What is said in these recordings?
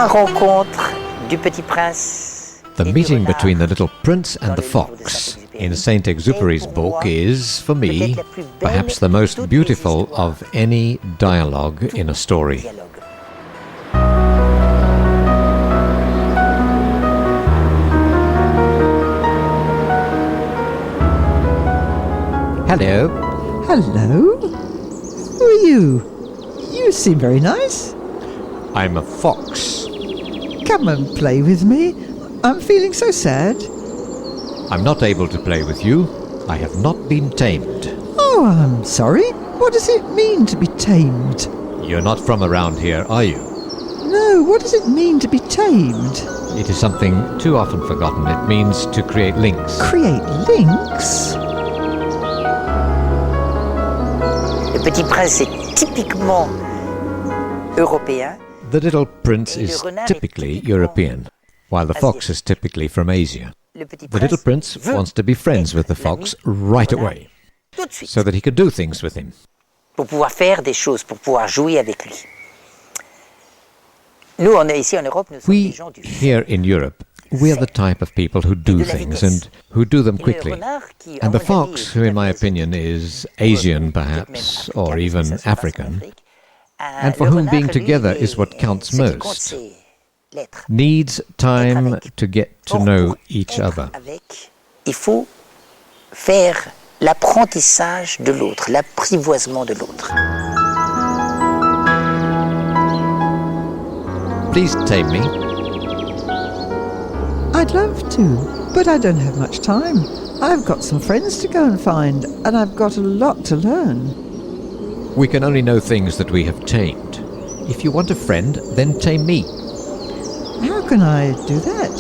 La rencontre du petit prince. The meeting between the little prince and the fox in Saint-Exupéry's book is, for me, perhaps the most beautiful of any dialogue in a story. Hello. Hello? Who are you? You seem very nice. I'm a fox. Come and play with me. I'm feeling so sad. I'm not able to play with you. I have not been tamed. Oh, I'm sorry. What does it mean to be tamed? You're not from around here, are you? No, what does it mean to be tamed? It is something too often forgotten. It means to create links. Create links? Le petit prince est typiquement européen. The little prince is typically European, while the fox is typically from Asia. The little prince wants to be friends with the fox right away, so that he can do things with him. Pour pouvoir faire des choses, pour pouvoir jouer avec lui. Nous, on est ici en Europe, nous sommes We, des gens du here in Europe, we are the type of people who do things and who do them quickly. And the fox, who in my opinion is Asian perhaps, or even African, and for whom being together is what counts most, needs time to get to know each other. Il faut faire l'apprentissage de l'autre, l'apprivoisement de l'autre. Please tame me. I'd love to, but I don't have much time. I've got some friends to go and find, and I've got a lot to learn. We can only know things that we have tamed. If you want a friend, then tame me. How can I do that?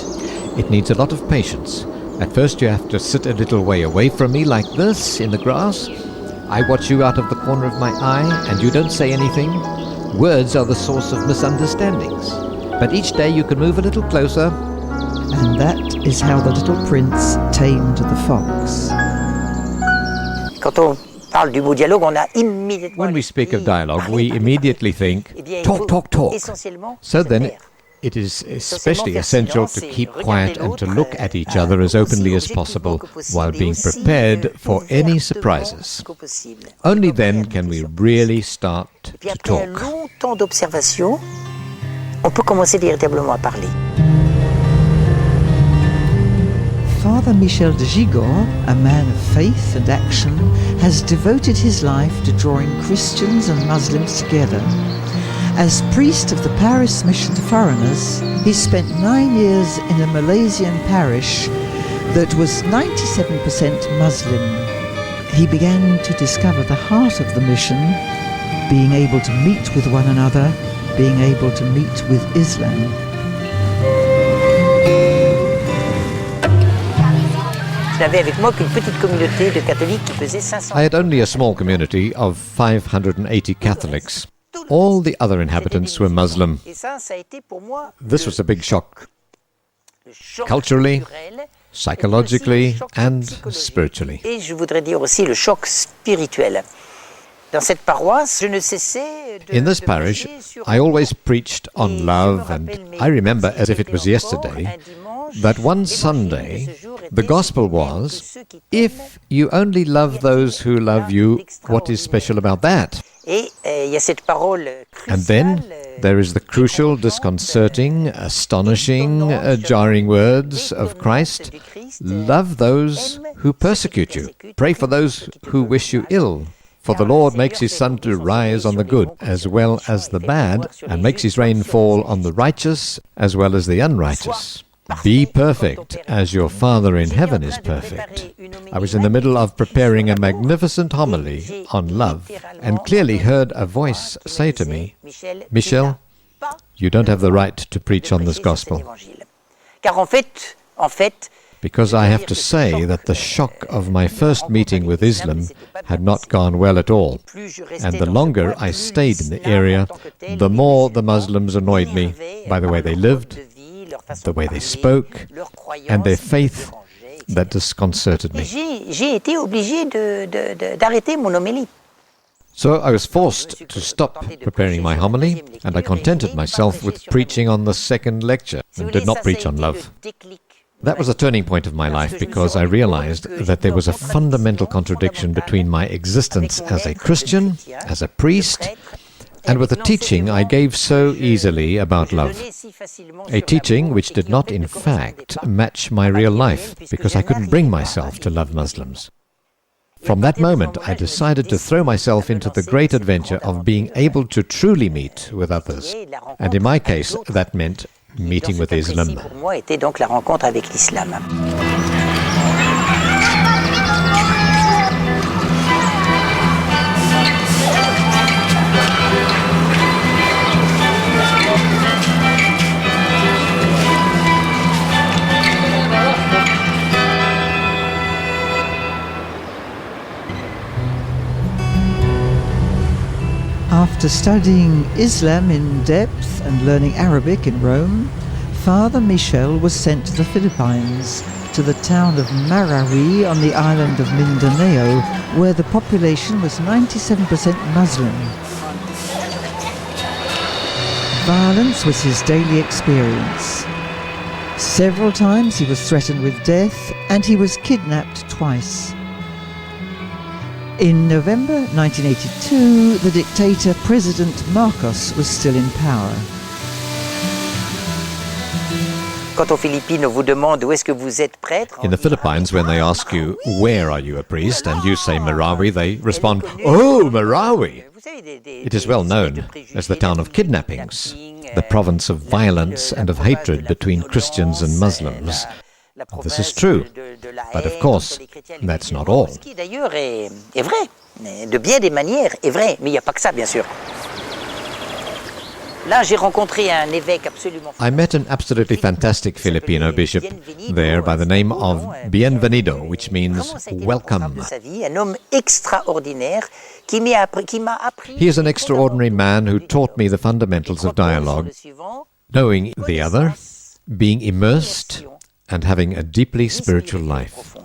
It needs a lot of patience. At first you have to sit a little way away from me like this, in the grass. I watch you out of the corner of my eye, and you don't say anything. Words are the source of misunderstandings. But each day you can move a little closer. And that is how the little prince tamed the fox. Quand on parle du mot dialogue, on a immédiatement... When we speak of dialogue, we immediately think, talk, talk, talk. So then, it is especially essential to keep quiet and to look at each other as openly as possible while being prepared for any surprises. Only then can we really start to talk. Après un long temps d'observation, on peut commencer véritablement à parler. Fr.Michel de Gigord, a man of faith and action, has devoted his life to drawing Christians and Muslims together. As priest of the Paris Mission to Foreigners, he spent 9 years in a Malaysian parish that was 97% Muslim. He began to discover the heart of the mission, being able to meet with one another, being able to meet with Islam. Avec moi qu'une petite communauté de catholiques qui pesait 500. I had only a small community of 580 Catholics. All the other inhabitants were Muslim. This was a big shock, culturally, psychologically, and spiritually. Et je voudrais dire aussi le choc spirituel. Dans cette paroisse, je ne cessais de... In this parish, I always preached on love, and I remember, as if it was yesterday, that one Sunday the gospel was, if you only love those who love you, what is special about that? And then there is the crucial, disconcerting, astonishing, jarring words of Christ. Love those who persecute you. Pray for those who wish you ill. For the Lord makes his sun to rise on the good as well as the bad, and makes his rain fall on the righteous as well as the unrighteous. Be perfect, as your Father in heaven is perfect. I was in the middle of preparing a magnificent homily on love, and clearly heard a voice say to me, Michel, you don't have the right to preach on this gospel. Because I have to say that the shock of my first meeting with Islam had not gone well at all. And the longer I stayed in the area, the more the Muslims annoyed me by the way they lived, the way they spoke, and their faith that disconcerted me. So I was forced to stop preparing my homily, and I contented myself with preaching on the second lecture, and did not preach on love. That was a turning point of my life, because I realized that there was a fundamental contradiction between my existence as a Christian, as a priest, and with the teaching I gave so easily about love. A teaching which did not, in fact, match my real life, because I couldn't bring myself to love Muslims. From that moment, I decided to throw myself into the great adventure of being able to truly meet with others. And in my case, that meant meeting with Islam. After studying Islam in depth and learning Arabic in Rome, Fr.Michel was sent to the Philippines, to the town of Marwai on the island of Mindanao, where the population was 97% Muslim. Violence was his daily experience. Several times he was threatened with death, and he was kidnapped twice. In November 1982, the dictator President Marcos was still in power. In the Philippines, when they ask you, where are you a priest, and you say Marwai, they respond, oh, Marwai! It is well known as the town of kidnappings, the province of violence and of hatred between Christians and Muslims. This is true, but of course, that's not all. I met an absolutely fantastic Filipino bishop there by the name of Bienvenido, which means welcome. He is an extraordinary man who taught me the fundamentals of dialogue, knowing the other, being immersed, and having a deeply spiritual life.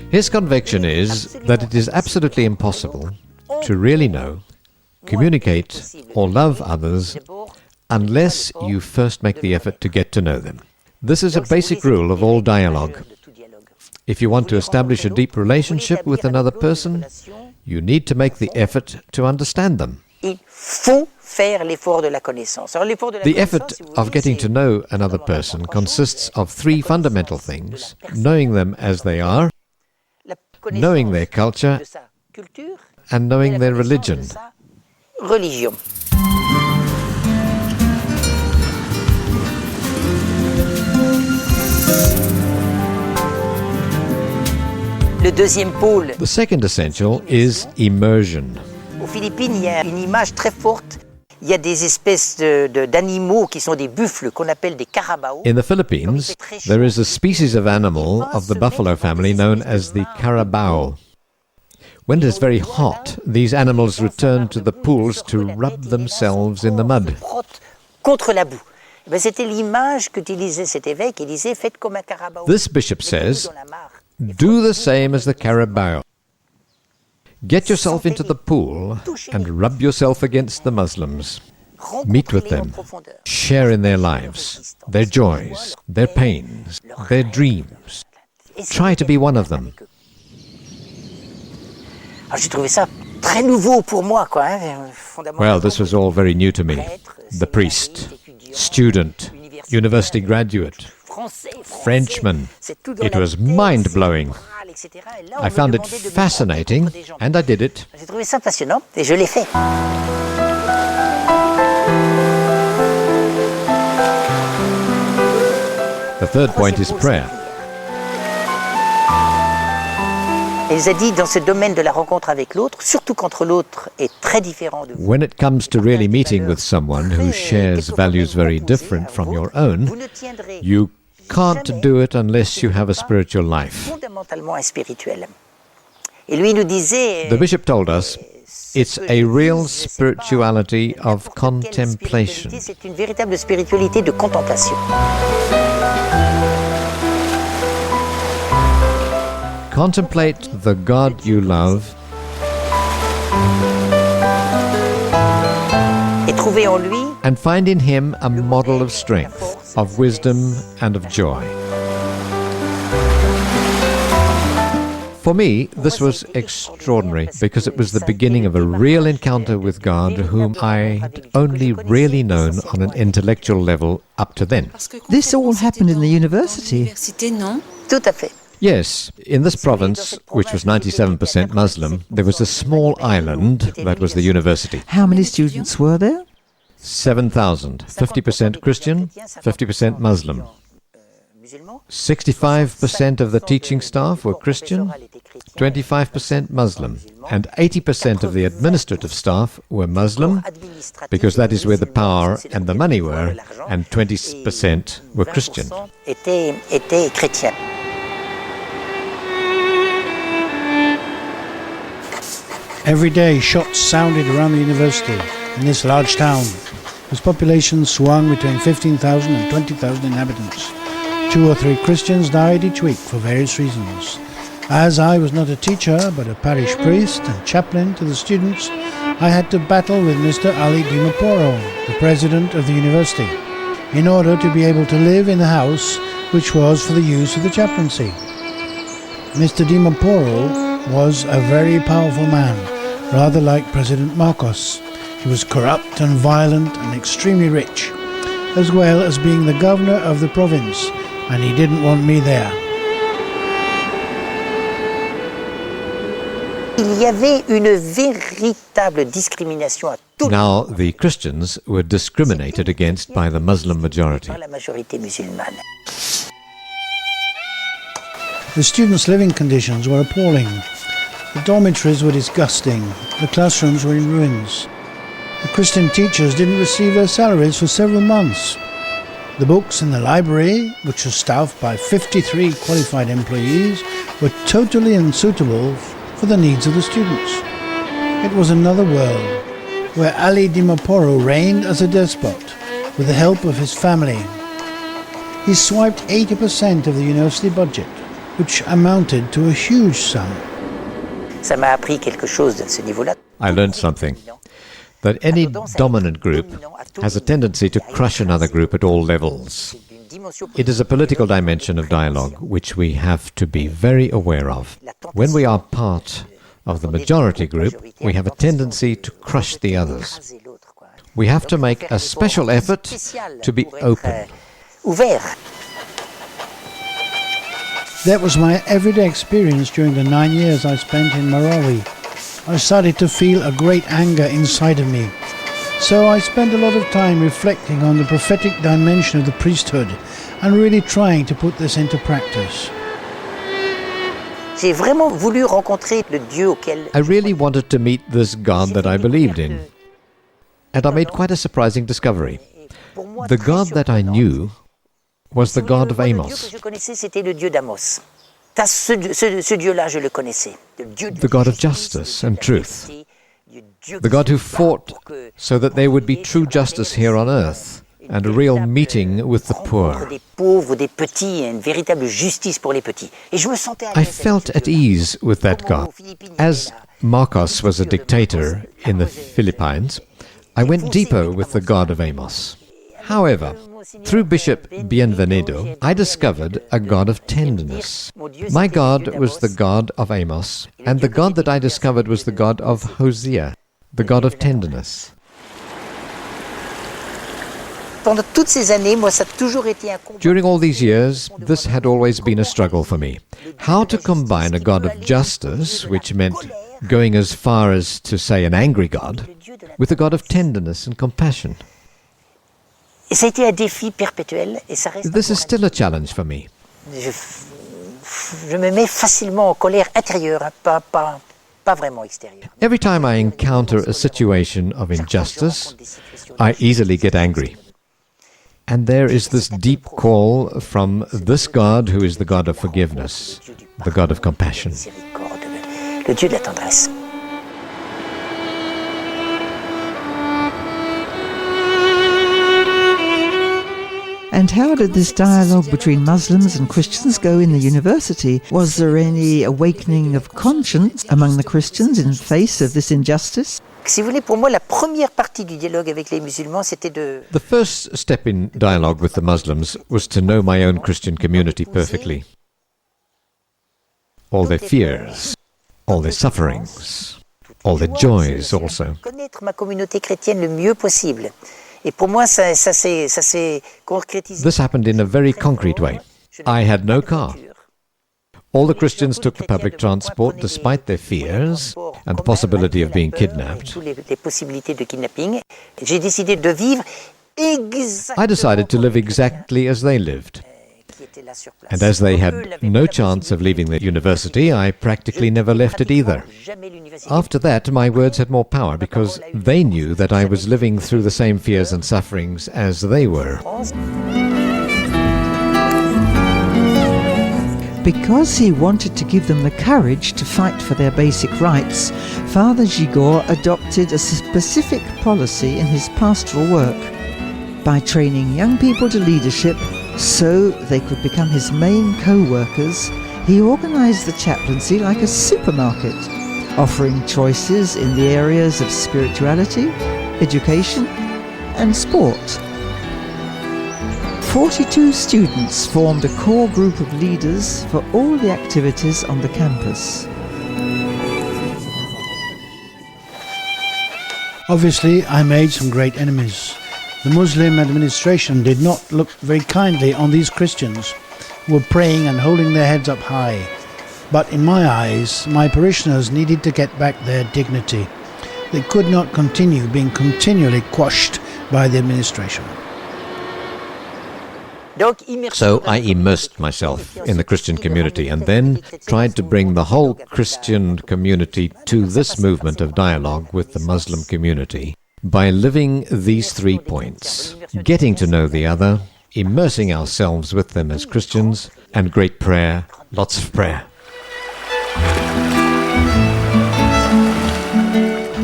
His conviction is that it is absolutely impossible to really know, communicate, or love others unless you first make the effort to get to know them. This is a basic rule of all dialogue. If you want to establish a deep relationship with another person, you need to make the effort to understand them. The effort of getting to know another person consists of three fundamental things: knowing them as they are, knowing their culture, and knowing their religion. The second essential is immersion. Aux Philippines, il y a une image très forte. Il y a des espèces d'animaux qui sont des buffles qu'on appelle des carabaos. In the Philippines, there is a species of animal of the buffalo family known as the carabao. When it is very hot, these animals return to the pools to rub themselves in the mud. Contre la boue. C'était l'image qu'utilisait cet évêque. Il disait, faites comme un carabao. This bishop says, do the same as the carabao. Get yourself into the pool and rub yourself against the Muslims. Meet with them. Share in their lives, their joys, their pains, their dreams. Try to be one of them. Well, this was all very new to me. The priest, student, university graduate, Frenchman. It was mind-blowing. I found it fascinating, and I did it. The third point is prayer. When it comes to really meeting with someone who shares values very different from your own, you can't do it unless you have a spiritual life. The bishop told us it's a real spirituality of contemplation. contemplate the God you love Et trouver en lui and find in him a model of strength, of wisdom and of joy. For me, this was extraordinary because it was the beginning of a real encounter with God whom I'd only really known on an intellectual level up to then. This all happened in the university. tout à fait. Yes, in this province, which was 97% Muslim, there was a small island that was the university. How many students were there? 7,000, 50% Christian, 50% Muslim. 65% of the teaching staff were Christian, 25% Muslim, and 80% of the administrative staff were Muslim, because that is where the power and the money were, and 20% were Christian. Étaient chrétiens. Every day shots sounded around the university in this large town, whose population swung between 15,000 and 20,000 inhabitants. 2 or 3 Christians died each week for various reasons. As I was not a teacher but a parish priest and chaplain to the students, I had to battle with Mr. Ali Dimaporo, the president of the university, in order to be able to live in the house which was for the use of the chaplaincy. Mr. Dimaporo was a very powerful man, rather like President Marcos. He was corrupt and violent and extremely rich, as well as being the governor of the province, and he didn't want me there. Il y avait une véritable discrimination à tout Now, the Christians were discriminated against by the Muslim majority. la majorité musulmane. The students' living conditions were appalling. The dormitories were disgusting. The classrooms were in ruins. The Christian teachers didn't receive their salaries for several months. The books in the library, which was staffed by 53 qualified employees, were totally unsuitable for the needs of the students. It was another world, where Ali Dimaporo reigned as a despot, with the help of his family. He swiped 80% of the university budget, which amounted to a huge sum. Ça m'a appris quelque chose de ce niveau-là. I learned something, that any dominant group has a tendency to crush another group at all levels. It is a political dimension of dialogue which we have to be very aware of. When we are part of the majority group, we have a tendency to crush the others. We have to make a special effort to be open. Ouvert. That was my everyday experience during the 9 years I spent in Marwai. I started to feel a great anger inside of me. So I spent a lot of time reflecting on the prophetic dimension of the priesthood and really trying to put this into practice. J'ai vraiment voulu rencontrer le Dieu auquel I really wanted to meet this God that I believed in. And I made quite a surprising discovery. The God that I knew was the God of Le Dieu Amos, que je connaissais, c'était le Dieu d'Amos. Ça, ce Dieu-là, je le connaissais. Le Dieu de the God of justice, justice and truth, le Dieu the God who qui se bat fought pour que so that there would be true justice here on earth and a real meeting with the poor. des pauvres, des petits, et une véritable justice pour les petits. Et je me sentais à I l'aise avec felt ce at Dieu-là. ease with that God. As Marcos was a dictator in the Philippines, I went deeper with the God of Amos. However, through Bishop Bienvenido, I discovered a God of tenderness. My God was the God of Amos, and the God that I discovered was the God of Hosea, the God of tenderness. Pendant toutes ces années, moi, ça a toujours été un combat. During all these years, this had always been a struggle for me. How to combine a God of justice, which meant going as far as to say an angry God, with a God of tenderness and compassion. Et ça a été un défi perpétuel, et ça reste This is encore still a challenge for me. je me mets facilement en colère intérieure, hein, pas vraiment extérieure. Every time I encounter a situation of injustice, I easily get angry. And there is this deep call from this God who is the God of forgiveness, the God of compassion. Miséricorde, le Dieu de la tendresse. And And how did this dialogue between Muslims and Christians go in the university? Was there any awakening of conscience among the Christians in face of this injustice? Si vous voulez, pour moi, la première partie du dialogue avec les musulmans, c'était de... The first step in dialogue with the Muslims was to know my own Christian community perfectly. All their fears, all their sufferings, all their joys also. Connaître ma communauté chrétienne le mieux possible. Et pour moi, ça s'est concrétisé. This happened in a very concrete way. I had no car. All the Christians took the public transport despite their fears and the possibility of being kidnapped. Les possibilités de kidnapping. J'ai décidé de vivre I decided to live exactly as they lived. And as they had no chance of leaving the university, I practically never left it either. After that, my words had more power because they knew that I was living through the same fears and sufferings as they were. Because he wanted to give them the courage to fight for their basic rights, Father Gigord adopted a specific policy in his pastoral work. By training young people to leadership so they could become his main co-workers, he organised the chaplaincy like a supermarket, offering choices in the areas of spirituality, education and sport. 42 students formed a core group of leaders for all the activities on the campus. Obviously, I made some great enemies. The Muslim administration did not look very kindly on these Christians who were praying and holding their heads up high. But in my eyes, my parishioners needed to get back their dignity. They could not continue being continually quashed by the administration. So I immersed myself in the Christian community and then tried to bring the whole Christian community to this movement of dialogue with the Muslim community by living these 3 points: getting to know the other, immersing ourselves with them as Christians, and great prayer, lots of prayer.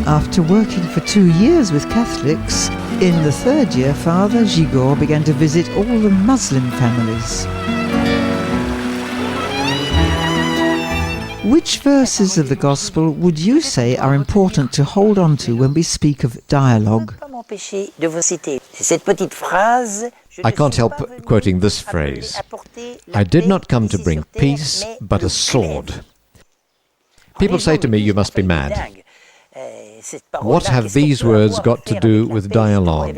After working for 2 years with Catholics, in the 3rd year, Father Gigord began to visit all the Muslim families. Which verses of the Gospel would you say are important to hold on to when we speak of dialogue? I can't help quoting this phrase: I did not come to bring peace, but a sword. People say to me, you must be mad. What have these words got to do with dialogue?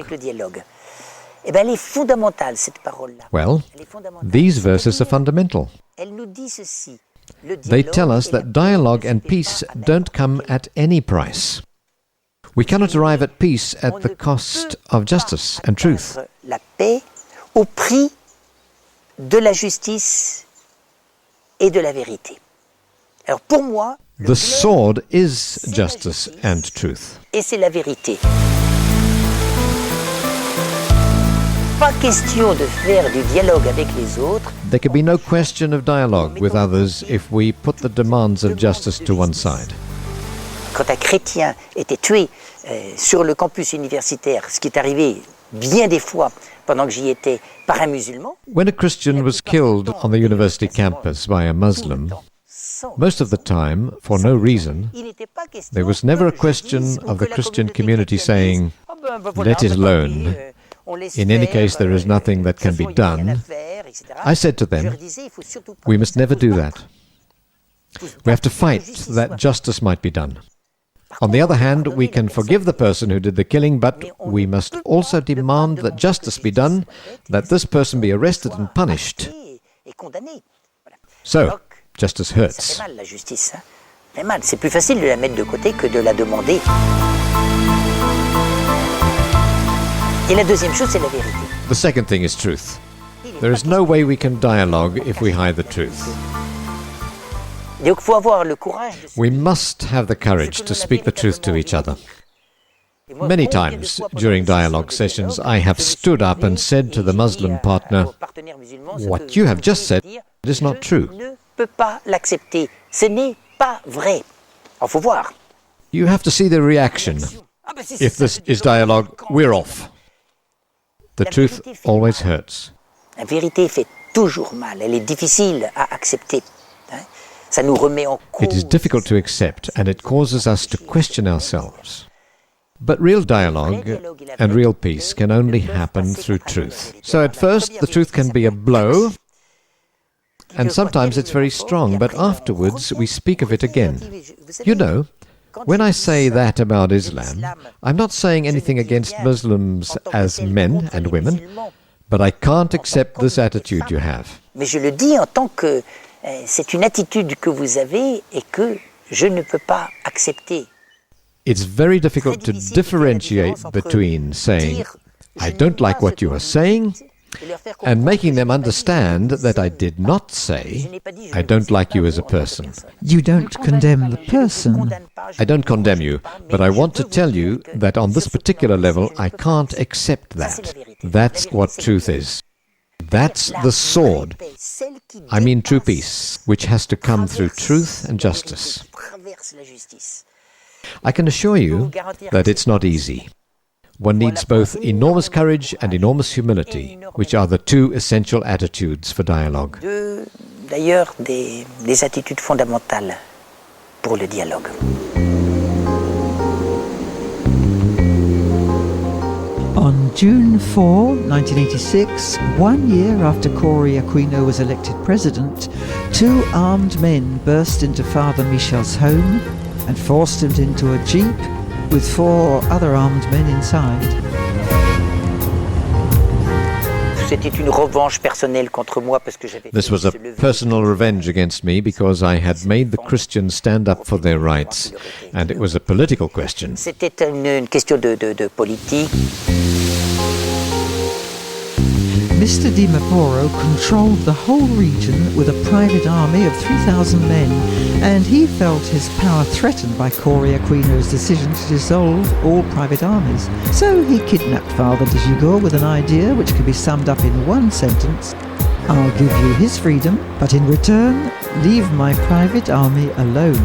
Well, these verses are fundamental. They tell us that dialogue and peace don't come at any price. We cannot arrive at peace at the cost of justice and truth. La paix au prix de la justice et de la vérité. Alors pour moi, the sword is justice and truth. Et c'est la vérité. Pas question de faire du dialogue avec les autres. There can be no question of dialogue with others if we put the demands of justice to one side. Quand un chrétien était tué sur le campus universitaire, ce qui est arrivé bien des fois pendant que j'y étais, par un musulman. When a Christian was killed on the university campus by a Muslim, most of the time, for no reason, there was never a question of the Christian community saying, let it alone. In any case, there is nothing that can be done. I said to them, we must never do that. We have to fight that justice might be done. On the other hand, we can forgive the person who did the killing, but we must also demand that justice be done, that this person be arrested and punished. So, justice hurts. C'est plus facile de la mettre de côté que de la demander. Et la deuxième chose, c'est la vérité. The second thing is truth. There is no way we can dialogue if we hide the truth. Donc, faut avoir le courage. We must have the courage to speak the truth to each other. Many times during dialogue sessions, I have stood up and said to the Muslim partner, what you have just said is not true. Ne peut pas l'accepter. Ce n'est pas vrai. Il faut voir. You have to see the reaction. If this is dialogue, we're off. The truth always hurts. La vérité fait toujours mal, elle est difficile à accepter. Ça nous remet en cause. It is difficult to accept, and it causes us to question ourselves. But real dialogue and real peace can only happen through truth. So at first, the truth can be a blow, and sometimes it's very strong, but afterwards we speak of it again. You know, when I say that about Islam, I'm not saying anything against Muslims as men and women, but I can't accept this attitude you have. Mais je le dis en tant que c'est une attitude que vous avez et que je ne peux pas accepter. It's very difficult to differentiate between saying, I don't like what you are saying, and making them understand that I did not say, I don't like you as a person. You don't condemn the person. I don't condemn you, but I want to tell you that on this particular level, I can't accept that. That's what truth is. That's the sword. I mean true peace, which has to come through truth and justice. I can assure you that it's not easy. One needs both enormous courage and enormous humility, which are the two essential attitudes for dialogue. D'ailleurs, des attitudes fondamentales pour le dialogue. On June 4, 1986, 1 year after Cory Aquino was elected president, 2 armed men burst into Father Michel's home and forced him into a jeep with 4 other armed men inside. This was a personal revenge against me because I had made the Christians stand up for their rights, and it was a political question. C'était une question de politique. Mr. Di Maporo controlled the whole region with a private army of 3,000 men, and he felt his power threatened by Cory Aquino's decision to dissolve all private armies. So he kidnapped Father de Gigord with an idea which could be summed up in one sentence: I'll give you his freedom, but in return, leave my private army alone.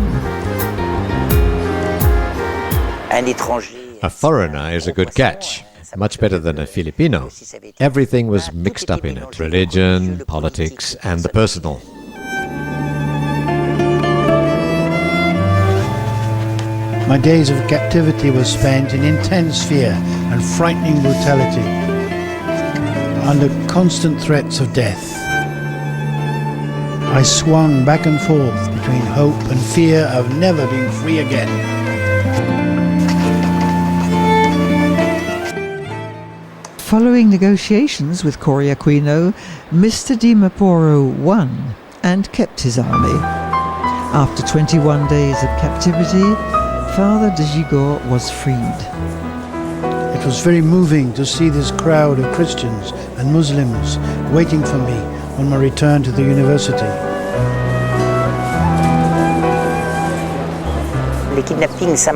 A foreigner is a good catch. Much better than a Filipino. Everything was mixed up in it: religion, politics, and the personal. My days of captivity were spent in intense fear and frightening brutality, under constant threats of death. I swung back and forth between hope and fear of never being free again. Following negotiations with Cory Aquino, Mr. Di Maporo won and kept his army. After 21 days of captivity, Father de Gigord was freed. It was very moving to see this crowd of Christians and Muslims waiting for me on my return to the university. Les kidnappings, ça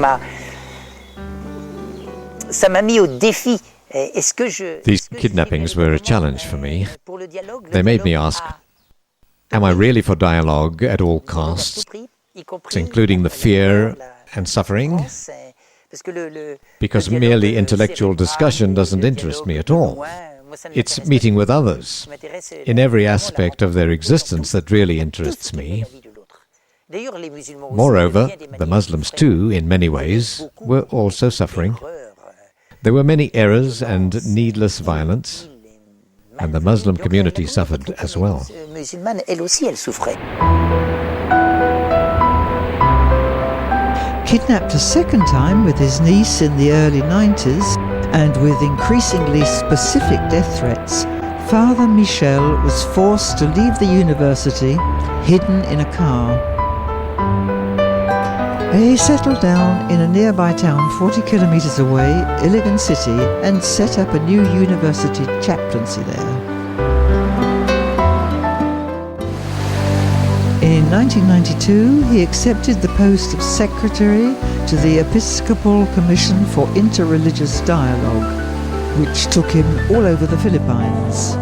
m'a mis au défi. These kidnappings were a challenge for me. They made me ask, am I really for dialogue at all costs, including the fear and suffering? Because merely intellectual discussion doesn't interest me at all. It's meeting with others in every aspect of their existence that really interests me. Moreover, the Muslims too, in many ways, were also suffering. There were many errors and needless violence, and the Muslim community suffered as well. Kidnapped a second time with his niece in the early 90s, and with increasingly specific death threats, Father Michel was forced to leave the university, hidden in a car. He settled down in a nearby town 40 kilometers away, Iligan City, and set up a new university chaplaincy there. In 1992, he accepted the post of secretary to the Episcopal Commission for Interreligious Dialogue, which took him all over the Philippines.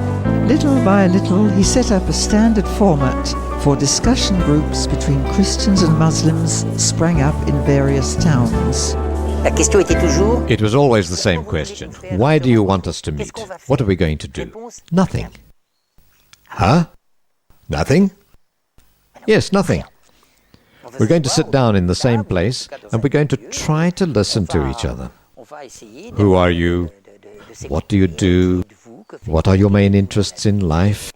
Little by little, he set up a standard format for discussion groups between Christians and Muslims sprang up in various towns. It was always the same question. Why do you want us to meet? What are we going to do? Nothing. Huh? Nothing? Yes, nothing. We're going to sit down in the same place and we're going to try to listen to each other. Who are you? What do you do? What are your main interests in life?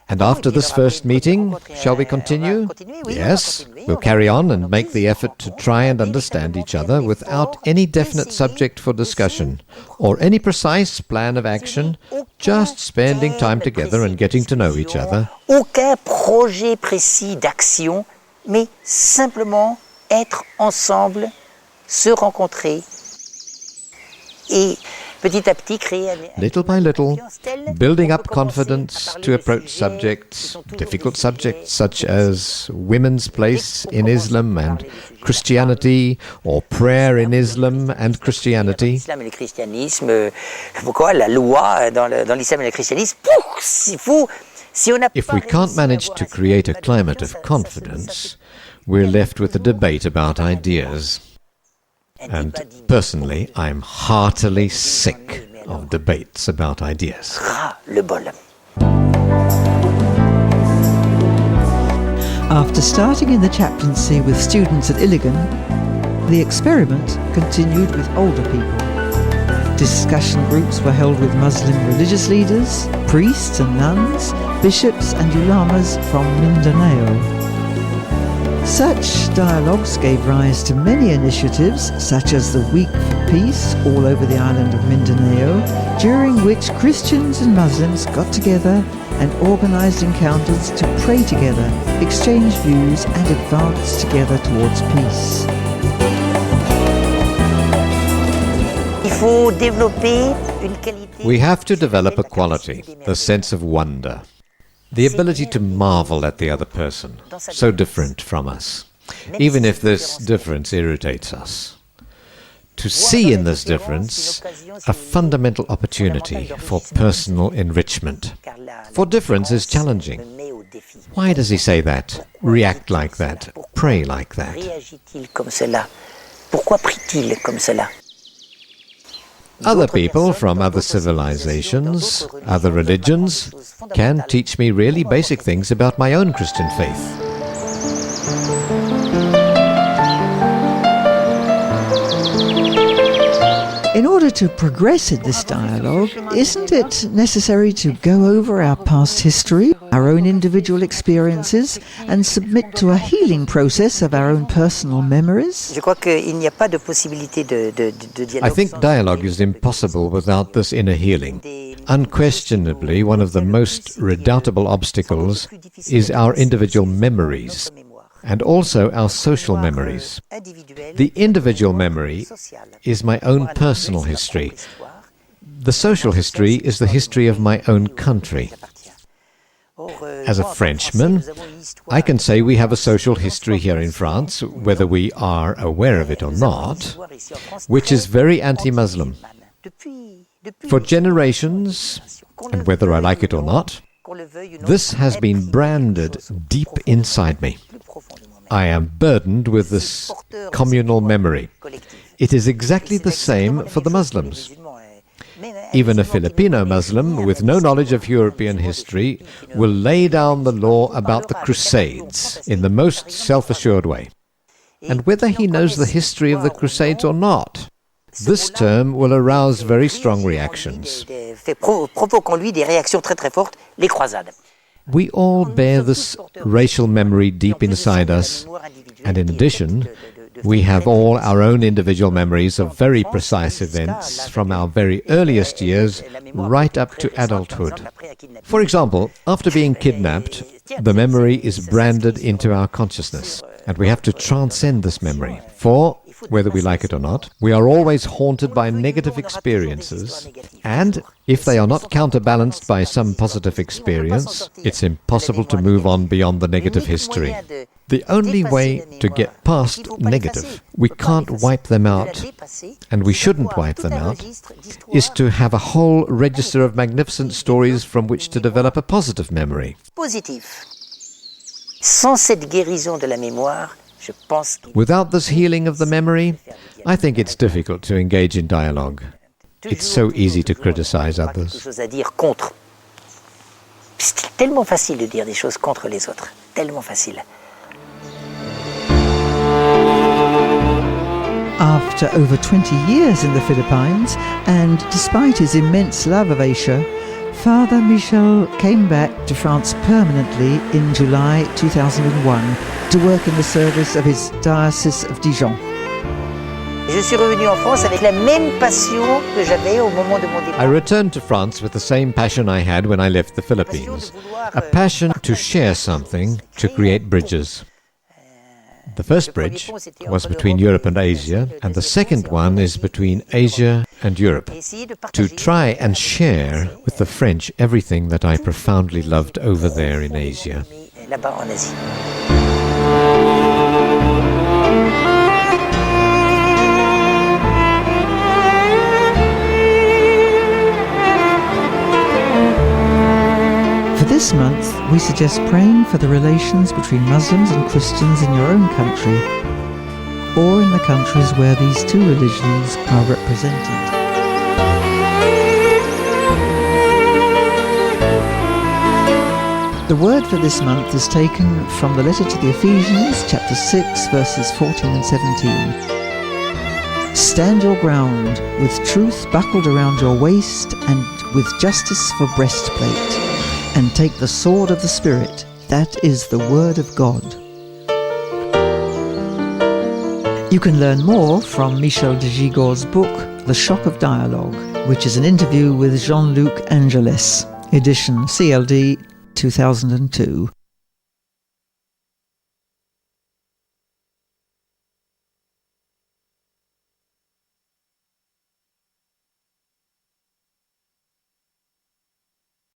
And after this first meeting, shall we continue? Yes, we'll carry on and make the effort to try and understand each other without any definite subject for discussion or any precise plan of action, just spending time together and getting to know each other. Aucun projet précis d'action, mais simplement être ensemble, se rencontrer et petit à petit créer little by little, building up confidence to approach subjects, difficult subjects such as women's place in Islam and Christianity, or prayer in Islam and Christianity. L'islam et le christianisme, pourquoi la loi dans l'islam et le christianisme, If we can't manage to create a climate of confidence, we're left with a debate about ideas. And personally, I'm heartily sick of debates about ideas. le bol. After starting in the chaplaincy with students at Iligan, the experiment continued with older people. Discussion groups were held with Muslim religious leaders, priests and nuns, bishops and ulamas from Mindanao. Such dialogues gave rise to many initiatives, such as the Week for Peace all over the island of Mindanao, during which Christians and Muslims got together and organised encounters to pray together, exchange views and advance together towards peace. We have to develop a quality, the sense of wonder. The ability to marvel at the other person, so different from us, even if this difference irritates us. To see in this difference a fundamental opportunity for personal enrichment. For difference is challenging. Why does he say that? React like that? Pray like that? Pourquoi prie-t-il comme cela? Other people from other civilizations, other religions, can teach me really basic things about my own Christian faith. In order to progress in this dialogue, isn't it necessary to go over our past history, our own individual experiences, and submit to a healing process of our own personal memories? I think dialogue is impossible without this inner healing. Unquestionably, one of the most redoubtable obstacles is our individual memories, and also our social memories. The individual memory is my own personal history. The social history is the history of my own country. As a Frenchman, I can say we have a social history here in France, whether we are aware of it or not, which is very anti-Muslim. For generations, and whether I like it or not, this has been branded deep inside me. I am burdened with this communal memory. It is exactly the same for the Muslims. Even a Filipino Muslim with no knowledge of European history will lay down the law about the Crusades in the most self-assured way. And whether he knows the history of the Crusades or not, this term will arouse very strong reactions. We all bear this racial memory deep inside us, and in addition, we have all our own individual memories of very precise events from our very earliest years right up to adulthood. For example, after being kidnapped, the memory is branded into our consciousness, and we have to transcend this memory. For, whether we like it or not, we are always haunted by negative experiences, and if they are not counterbalanced by some positive experience, it's impossible to move on beyond the negative history. The only way to get past negative, we can't wipe them out, and we shouldn't wipe them out, is to have a whole register of magnificent stories from which to develop a positive memory. Without this healing of the memory, I think it's difficult to engage in dialogue. It's so easy to criticize others. C'est tellement facile de dire des choses contre les autres, tellement facile. After over 20 years in the Philippines, and despite his immense love of Asia, Father Michel came back to France permanently in July 2001 to work in the service of his diocese of Dijon. Je suis revenu en France avec la même passion que j'avais au moment de mon départ. I returned to France with the same passion I had when I left the Philippines, a passion to share something, to create bridges. The first bridge was between Europe and Asia, and the second one is between Asia and Europe, to try and share with the French everything that I profoundly loved over there in Asia. Là-bas en Asie. For this month, we suggest praying for the relations between Muslims and Christians in your own country, or in the countries where these two religions are represented. The word for this month is taken from the letter to the Ephesians, chapter 6, verses 14 and 17. Stand your ground, with truth buckled around your waist, and with justice for breastplate. And take the sword of the Spirit, that is the Word of God. You can learn more from Michel de Gigord's book, The Shock of Dialogue, which is an interview with Jean-Luc Angeles, edition CLD 2002.